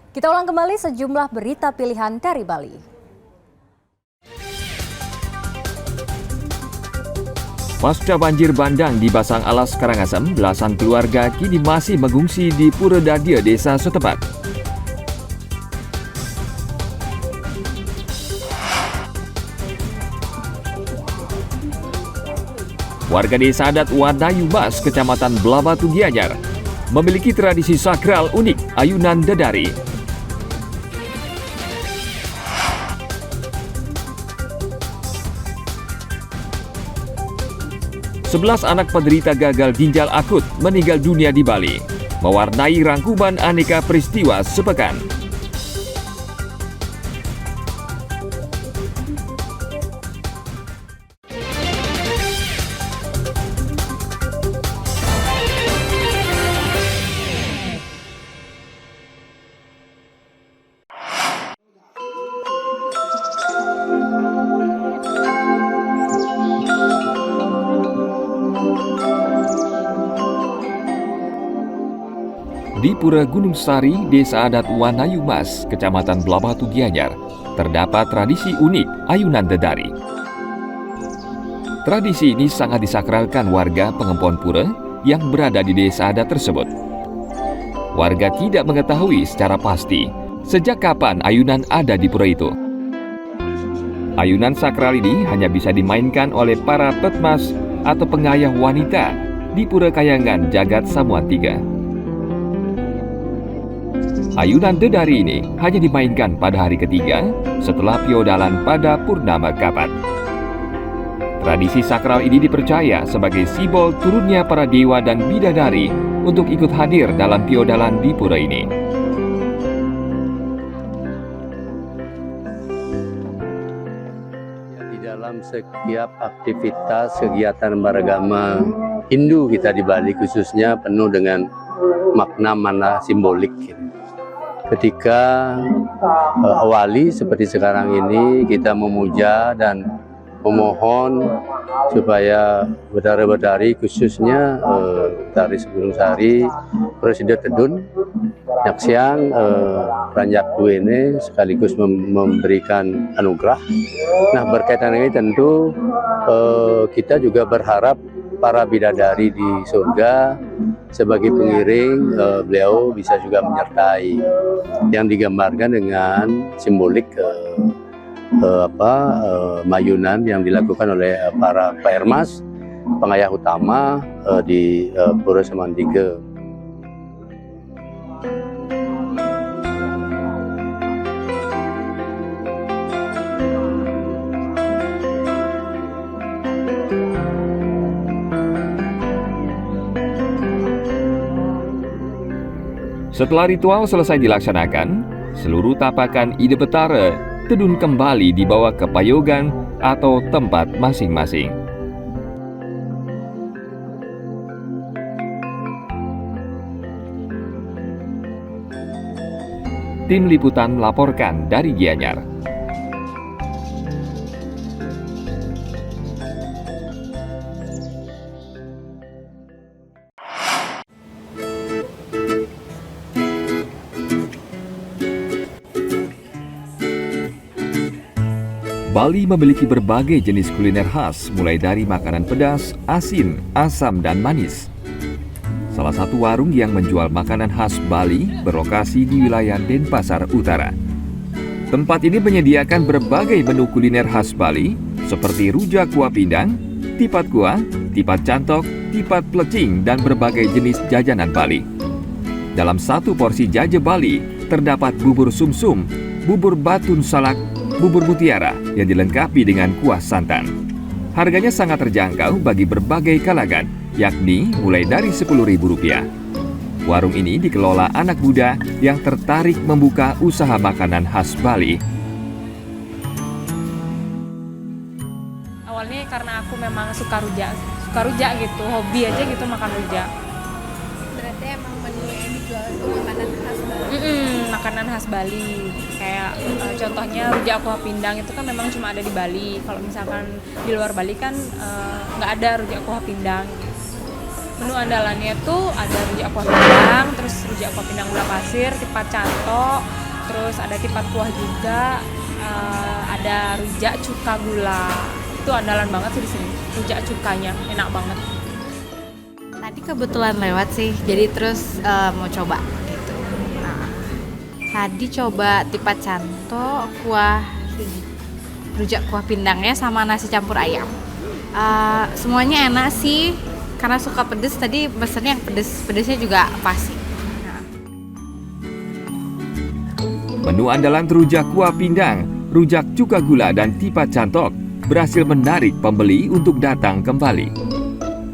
Kita ulang kembali sejumlah berita pilihan dari Bali. Pasca banjir bandang di Basang Alas Karangasem, belasan keluarga kini masih mengungsi di Pura Dadia, desa setempat. Warga desa adat Wanayu Mas, Kecamatan Blabatu Gianyar, memiliki tradisi sakral unik, ayunan dedari. Sebelas anak penderita gagal ginjal akut meninggal dunia di Bali, mewarnai rangkuman aneka peristiwa sepekan. Di Pura Gunung Sari, Desa Adat Wanayu Mas, Kecamatan Blabatu Gianyar, terdapat tradisi unik ayunan dedari. Tradisi ini sangat disakralkan warga Pengempon Pura yang berada di desa adat tersebut. Warga tidak mengetahui secara pasti sejak kapan ayunan ada di pura itu. Ayunan sakral ini hanya bisa dimainkan oleh para petmas atau pengayah wanita di Pura Kayangan Jagat Samuan III. Ayunan dedari ini hanya dimainkan pada hari ketiga setelah piodalan pada Purnama Kapat. Tradisi sakral ini dipercaya sebagai simbol turunnya para dewa dan bidadari untuk ikut hadir dalam piodalan di pura ini. Di dalam setiap aktivitas kegiatan beragama Hindu kita di Bali khususnya penuh dengan makna simbolik. Ketika awali seperti sekarang ini kita memuja dan memohon supaya bedari-bedari khususnya dari Gunung Sari, Presiden Tedun, Nyaksiang, Ranjak Duene sekaligus memberikan anugerah. Nah berkaitan ini tentu kita juga berharap para bidadari di surga sebagai pengiring beliau bisa juga menyertai yang digambarkan dengan simbolik mayunan yang dilakukan oleh para permas pengayah utama di Pura Samuan III. Setelah ritual selesai dilaksanakan, seluruh tapakan Ide Betara Tedun kembali dibawa ke payogan atau tempat masing-masing. Tim Liputan melaporkan dari Gianyar. Bali memiliki berbagai jenis kuliner khas, mulai dari makanan pedas, asin, asam, dan manis. Salah satu warung yang menjual makanan khas Bali berlokasi di wilayah Denpasar Utara. Tempat ini menyediakan berbagai menu kuliner khas Bali, seperti rujak kuah pindang, tipat kuah, tipat cantok, tipat plecing, dan berbagai jenis jajanan Bali. Dalam satu porsi jaje Bali, terdapat bubur sumsum, bubur batun salak, bubur mutiara yang dilengkapi dengan kuah santan. Harganya sangat terjangkau bagi berbagai kalangan, yakni mulai dari Rp10.000. Warung ini dikelola anak muda yang tertarik membuka usaha makanan khas Bali. Awalnya karena aku memang suka rujak gitu, hobi aja gitu makan rujak. Berarti emang menu yang dijual itu makanan khas Bali? Makanan khas Bali. Kayak contohnya rujak kuah pindang itu kan memang cuma ada di Bali. Kalau misalkan di luar Bali kan nggak ada rujak kuah pindang. Menu andalannya tuh ada rujak kuah pindang, terus rujak kuah pindang gula pasir, tipat cantok, terus ada tipat kuah juga, ada rujak cuka gula. Itu andalan banget sih di sini. Rujak cukanya enak banget. Tadi kebetulan lewat sih, jadi terus mau coba gitu. Nah, tadi coba tipat cantok, rujak kuah pindangnya sama nasi campur ayam. Semuanya enak sih, karena suka pedes. Tadi pesennya yang pedesnya juga pas sih. Menu andalan rujak kuah pindang, rujak cuka gula, dan tipat cantok berhasil menarik pembeli untuk datang kembali.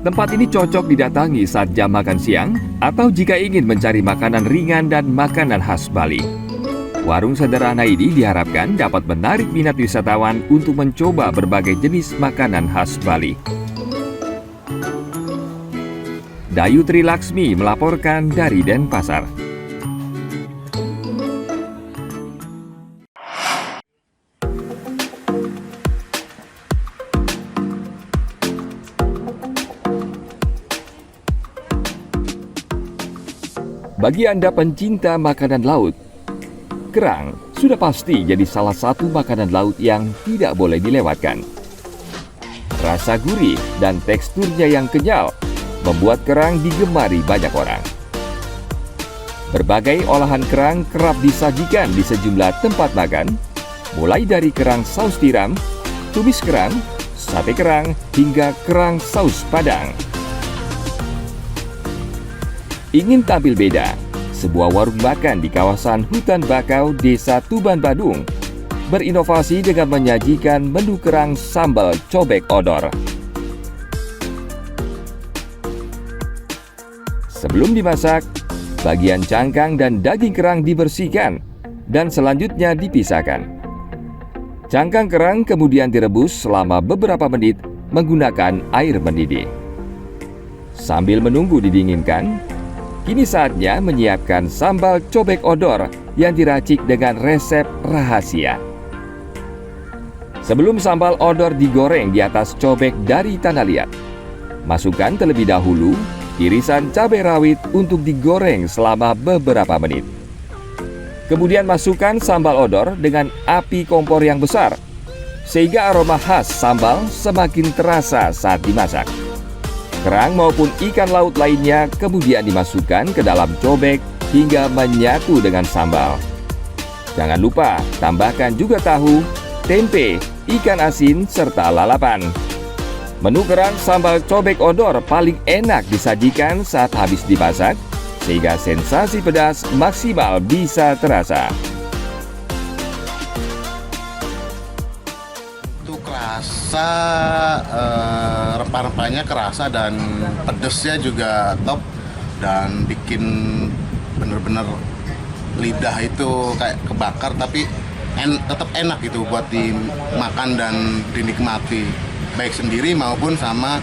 Tempat ini cocok didatangi saat jam makan siang atau jika ingin mencari makanan ringan dan makanan khas Bali. Warung sederhana ini diharapkan dapat menarik minat wisatawan untuk mencoba berbagai jenis makanan khas Bali. Dayu Trilaksmi melaporkan dari Denpasar. Bagi Anda pencinta makanan laut, kerang sudah pasti jadi salah satu makanan laut yang tidak boleh dilewatkan. Rasa gurih dan teksturnya yang kenyal membuat kerang digemari banyak orang. Berbagai olahan kerang kerap disajikan di sejumlah tempat makan, mulai dari kerang saus tiram, tumis kerang, sate kerang, hingga kerang saus padang. Ingin tampil beda, sebuah warung makan di kawasan Hutan Bakau, Desa Tuban, Badung berinovasi dengan menyajikan menu kerang sambal cobek odor. Sebelum dimasak, bagian cangkang dan daging kerang dibersihkan dan selanjutnya dipisahkan. Cangkang kerang kemudian direbus selama beberapa menit menggunakan air mendidih. Sambil menunggu didinginkan, kini saatnya menyiapkan sambal cobek odor yang diracik dengan resep rahasia. Sebelum sambal odor digoreng di atas cobek dari tanah liat, masukkan terlebih dahulu irisan cabai rawit untuk digoreng selama beberapa menit. Kemudian masukkan sambal odor dengan api kompor yang besar, sehingga aroma khas sambal semakin terasa saat dimasak. Kerang maupun ikan laut lainnya kemudian dimasukkan ke dalam cobek hingga menyatu dengan sambal. Jangan lupa tambahkan juga tahu, tempe, ikan asin, serta lalapan. Menu kerang sambal cobek odor paling enak disajikan saat habis dimasak, sehingga sensasi pedas maksimal bisa terasa. Rasa rempah-rempahnya kerasa dan pedesnya juga top dan bikin bener-bener lidah itu kayak kebakar, tapi tetap enak gitu buat dimakan dan dinikmati, baik sendiri maupun sama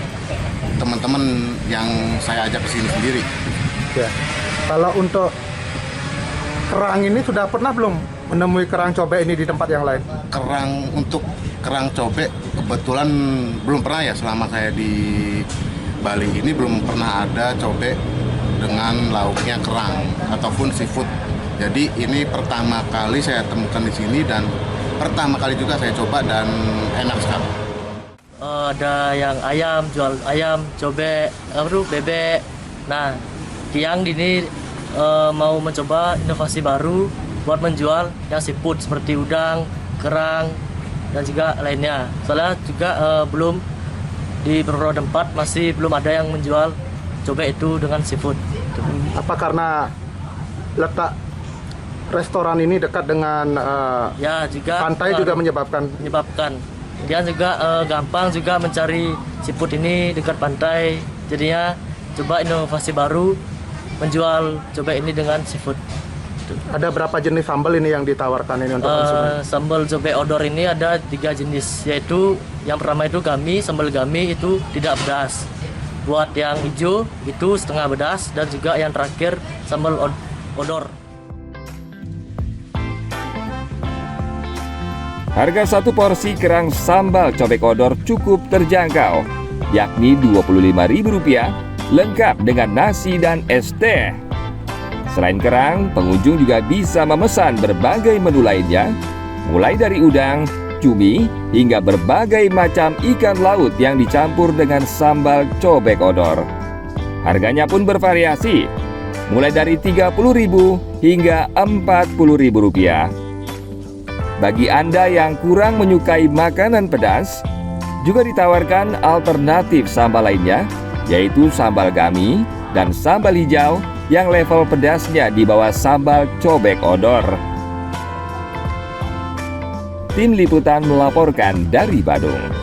teman-teman yang saya ajak ke sini sendiri. Ya. Kalau untuk kerang ini sudah pernah belum menemui kerang cobek ini di tempat yang lain? Untuk kerang cobek kebetulan belum pernah ya, selama saya di Bali ini belum pernah ada cobek dengan lauknya kerang ataupun seafood. Jadi ini pertama kali saya temukan di sini dan pertama kali juga saya coba dan enak sekali. Ada yang ayam, jual ayam, cobek, bebek. Nah, Tiang ini mau mencoba inovasi baru buat menjual yang seafood seperti udang, kerang, dan juga lainnya. Soalnya juga belum di beberapa tempat masih belum ada yang menjual cobek itu dengan seafood. Apa karena letak restoran ini dekat dengan ya juga pantai juga menyebabkan? Dia juga gampang juga mencari seafood ini dekat pantai. Jadinya coba inovasi baru menjual cobek ini dengan seafood. Ada berapa jenis sambal ini yang ditawarkan ini untuk konsumen? Sambal cobek odor ini ada 3 jenis, yaitu yang pertama itu sambal gami itu tidak pedas. Buat yang hijau itu setengah pedas, dan juga yang terakhir sambal odor. Harga satu porsi kerang sambal cobek odor cukup terjangkau, yakni Rp25.000 lengkap dengan nasi dan es teh. Selain kerang, pengunjung juga bisa memesan berbagai menu lainnya, mulai dari udang, cumi, hingga berbagai macam ikan laut yang dicampur dengan sambal cobek odor. Harganya pun bervariasi, mulai dari Rp30.000 hingga Rp40.000. Bagi Anda yang kurang menyukai makanan pedas, juga ditawarkan alternatif sambal lainnya, yaitu sambal gami dan sambal hijau yang level pedasnya di bawah sambal cobek odor. Tim Liputan melaporkan dari Badung.